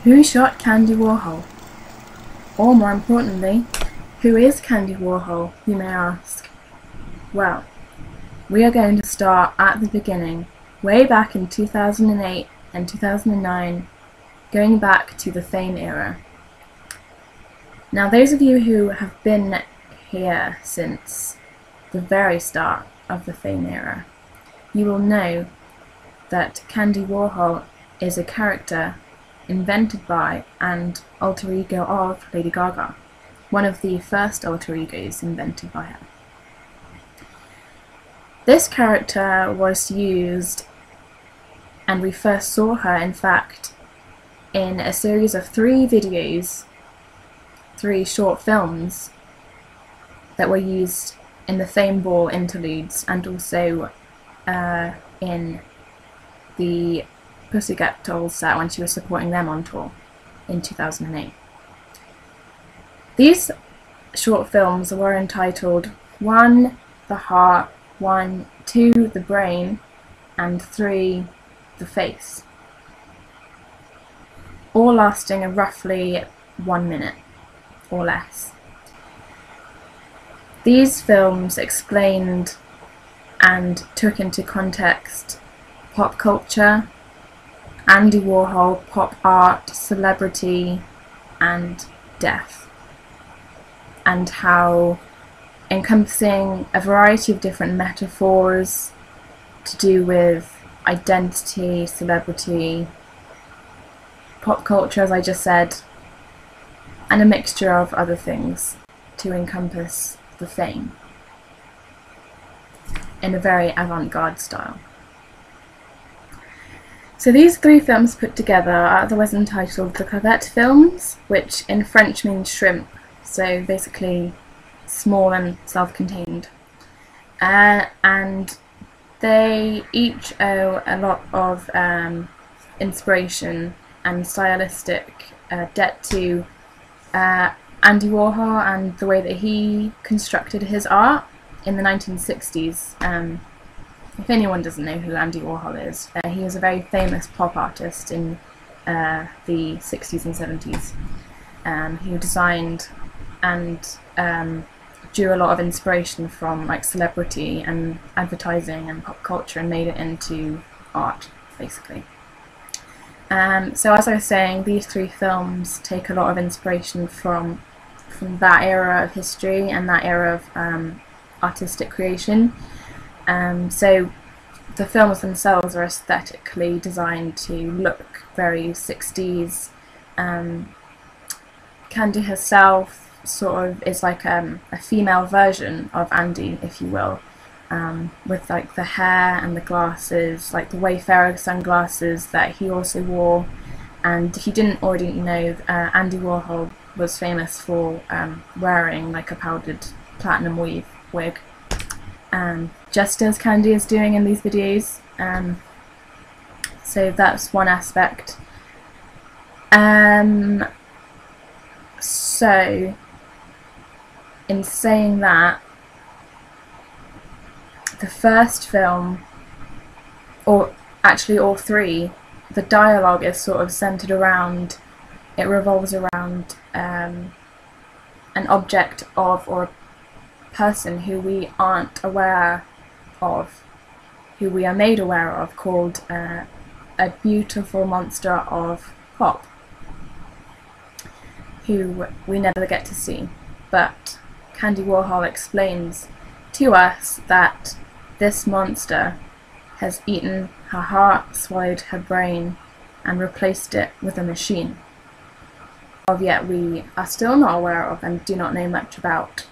Who shot Candy Warhol? Or more importantly, who is Candy Warhol, you may ask? Well, we are going to start at the beginning, way back in 2008 and 2009, going back to the Fame era. Now those of you who have been here since the very start of the Fame era, you will know that Candy Warhol is a character invented by and alter ego of Lady Gaga, one of the first alter egos invented by her. This character was used, and we first saw her in fact in a series of 3 videos, 3 short films that were used in the Fame Ball interludes and also in the Pussycat Dolls set when she was supporting them on tour in 2008. These short films were entitled 1. The Heart, 1, 2. The Brain, and 3. The Face, all lasting roughly 1 minute or less. These films explained and took into context pop culture, Andy Warhol, pop art, celebrity, and death, and how encompassing a variety of different metaphors to do with identity, celebrity, pop culture, as I just said, and a mixture of other things to encompass the fame in a very avant-garde style. So these 3 films put together are otherwise entitled the Clavette films, which in French means shrimp, so basically small and self-contained. And they each owe a lot of inspiration and stylistic debt to Andy Warhol and the way that he constructed his art in the 1960s. If anyone doesn't know who Andy Warhol is, he was a very famous pop artist in the 60s and 70s. He designed and drew a lot of inspiration from like celebrity and advertising and pop culture and made it into art, basically. So as I was saying, these 3 films take a lot of inspiration from that era of history and that era of artistic creation. So the films themselves are aesthetically designed to look very 60s. Candy herself sort of is like a female version of Andy, if you will, with like the hair and the glasses, like the Wayfarer sunglasses that he also wore. And if you didn't already know, Andy Warhol was famous for wearing like a powdered platinum weave wig, just as Candy is doing in these videos. So that's one aspect. So in saying that, the first film, or actually all 3, the dialogue is sort of centered around, it revolves around an object of, or a person who we aren't aware of, who we are made aware of, called a beautiful monster of pop, who we never get to see. But Candy Warhol explains to us that this monster has eaten her heart, swallowed her brain, and replaced it with a machine, of yet we are still not aware of and do not know much about.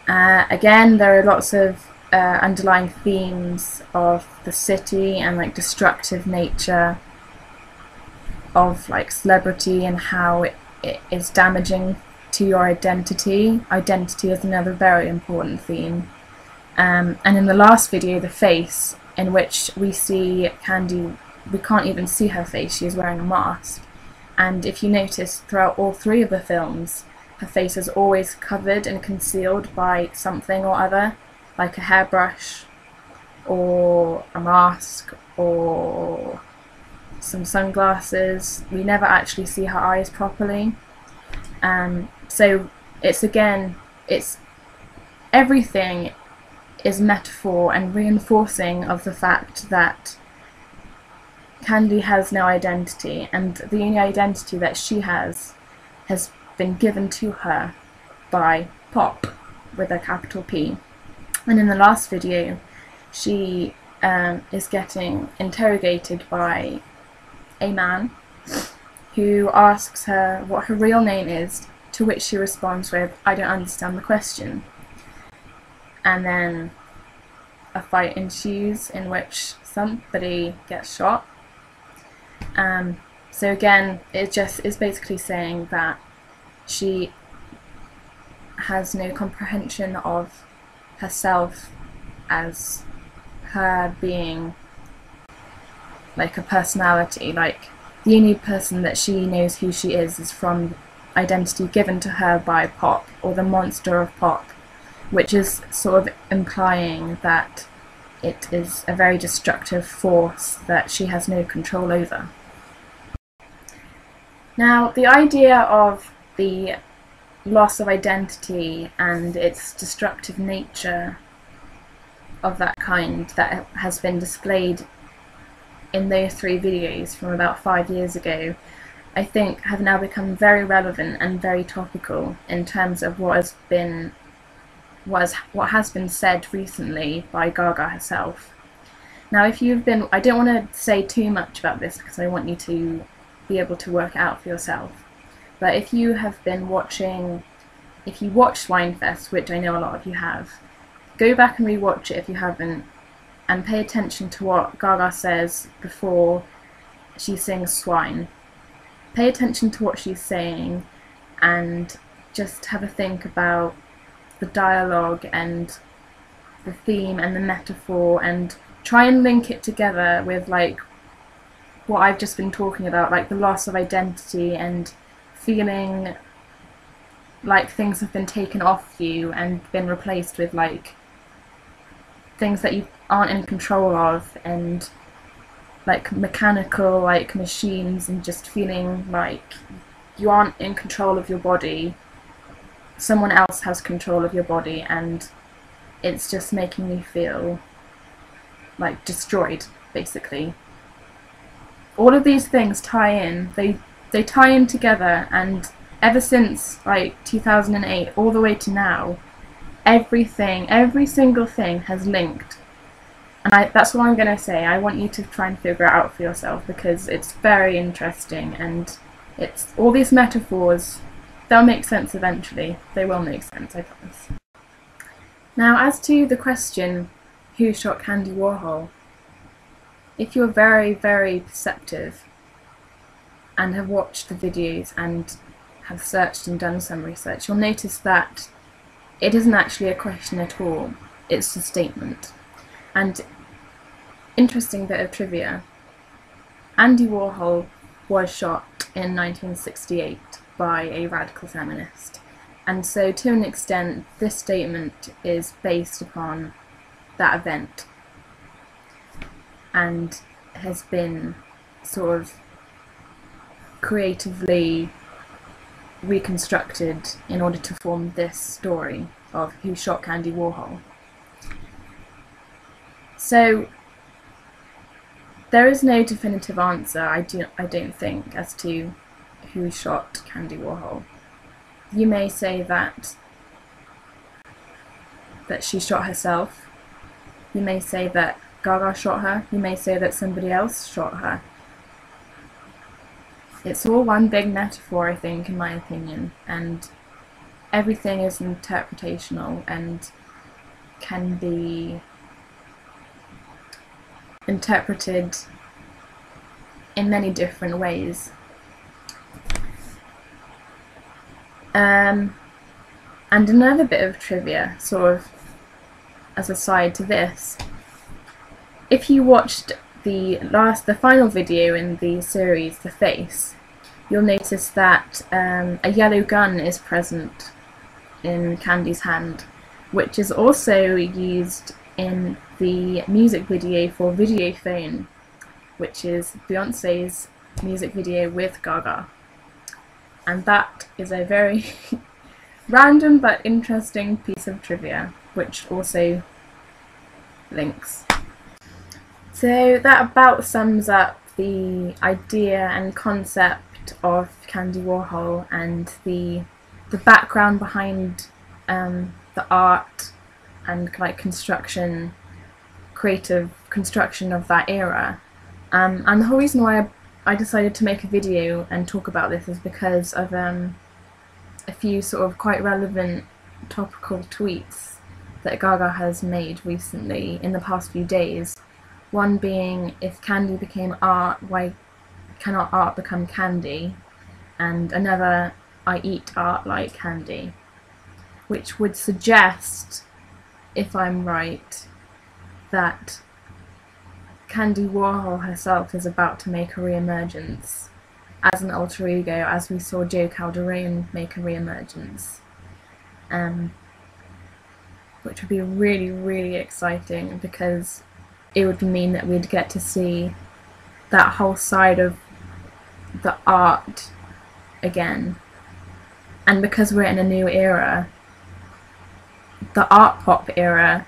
Again, there are lots of underlying themes of the city and like destructive nature of like celebrity and how it is damaging to your identity. Identity is another very important theme. And in the last video, The Face, in which we see Candy, we can't even see her face, she is wearing a mask. And if you notice, throughout all 3 of the films, her face is always covered and concealed by something or other, like a hairbrush, or a mask, or some sunglasses. We never actually see her eyes properly. So it's everything is metaphor and reinforcing of the fact that Candy has no identity, and the only identity that she has been given to her by Pop, with a capital P. And in the last video, she is getting interrogated by a man who asks her what her real name is, to which she responds with, "I don't understand the question." And then a fight ensues in which somebody gets shot. So again, it just is basically saying that she has no comprehension of herself as her being like a personality. Like, the only person that she knows who she is from identity given to her by Pop, or the monster of Pop, which is sort of implying that it is a very destructive force that she has no control over. Now, the idea of the loss of identity and its destructive nature of that kind that has been displayed in those 3 videos from about 5 years ago, I think have now become very relevant and very topical in terms of what has been said recently by Gaga herself. Now, if you've been, I don't want to say too much about this because I want you to be able to work it out for yourself, but if you have been watching, if you watched Swinefest, which I know a lot of you have, go back and rewatch it if you haven't, and pay attention to what Gaga says before she sings Swine. Pay attention to what she's saying and just have a think about the dialogue and the theme and the metaphor, and try and link it together with like what I've just been talking about, like the loss of identity and feeling like things have been taken off you and been replaced with like things that you aren't in control of, and like mechanical like machines, and just feeling like you aren't in control of your body. Someone else has control of your body, and it's just making you feel like destroyed, basically. All of these things tie in, they tie in together, and ever since like 2008 all the way to now, every single thing has linked. And that's what I'm going to say. I want you to try and figure it out for yourself, because it's very interesting, and it's all these metaphors, they'll make sense eventually. They will make sense, I promise. Now, as to the question, who shot Candy Warhol? If you're very, very perceptive and have watched the videos and have searched and done some research, you'll notice that it isn't actually a question at all, it's a statement. And interesting bit of trivia, Andy Warhol was shot in 1968 by a radical feminist, and so to an extent this statement is based upon that event and has been sort of creatively reconstructed in order to form this story of who shot Candy Warhol. So there is no definitive answer, I don't think, as to who shot Candy Warhol. You may say that she shot herself. You may say that Gaga shot her. You may say that somebody else shot her. It's all one big metaphor, I think, in my opinion, and everything is interpretational and can be interpreted in many different ways. And another bit of trivia, sort of as a side to this, if you watched the final video in the series, The Face, you'll notice that a yellow gun is present in Candy's hand, which is also used in the music video for Videophone, which is Beyonce's music video with Gaga. And that is a very random but interesting piece of trivia, which also links. So that about sums up the idea and concept of Candy Warhol and the background behind the art and like creative construction of that era. And the whole reason why I decided to make a video and talk about this is because of a few sort of quite relevant topical tweets that Gaga has made recently in the past few days. One being, if candy became art, why cannot art become candy? And another, I eat art like candy. Which would suggest, if I'm right, that Candy Warhol herself is about to make a re-emergence as an alter ego, as we saw Joe Calderone make a re-emergence. Which would be really, really exciting, because it would mean that we'd get to see that whole side of the art again. And because we're in a new era, the art pop era,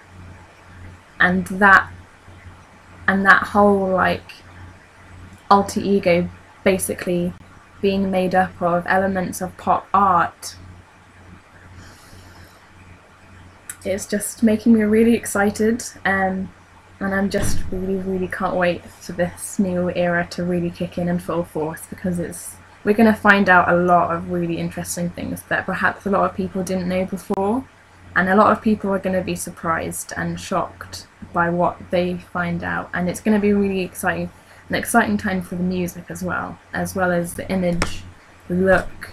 and that whole like alter ego basically being made up of elements of pop art, it's just making me really excited, and I'm just really can't wait for this new era to really kick in full force, because we're going to find out a lot of really interesting things that perhaps a lot of people didn't know before, and a lot of people are going to be surprised and shocked by what they find out, and it's going to be really exciting, an exciting time for the music as well as the image, the look,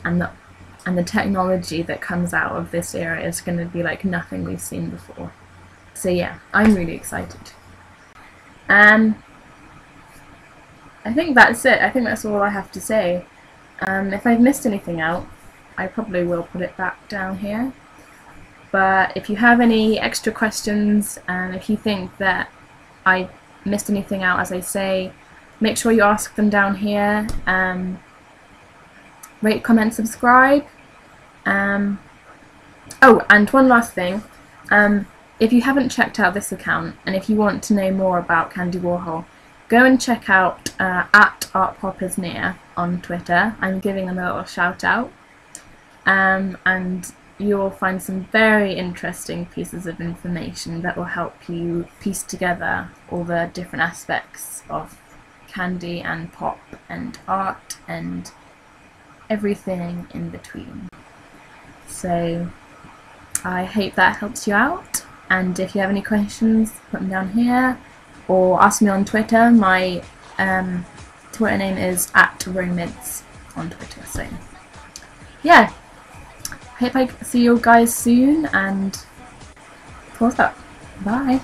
and the technology that comes out of this era is going to be like nothing we've seen before. So yeah, I'm really excited. I think that's it. I think that's all I have to say. If I've missed anything out, I probably will put it back down here. But if you have any extra questions, and if you think that I missed anything out, as I say, make sure you ask them down here. Rate, comment, subscribe. Oh, and one last thing. If you haven't checked out this account, and if you want to know more about Candy Warhol, go and check out at ArtPopIsNear on Twitter. I'm giving them a little shout out. And you'll find some very interesting pieces of information that will help you piece together all the different aspects of candy and pop and art and everything in between. So I hope that helps you out, and if you have any questions, put them down here or ask me on Twitter. My Twitter name is @Romids on Twitter. So yeah, hope I see you guys soon, and pause up. Bye.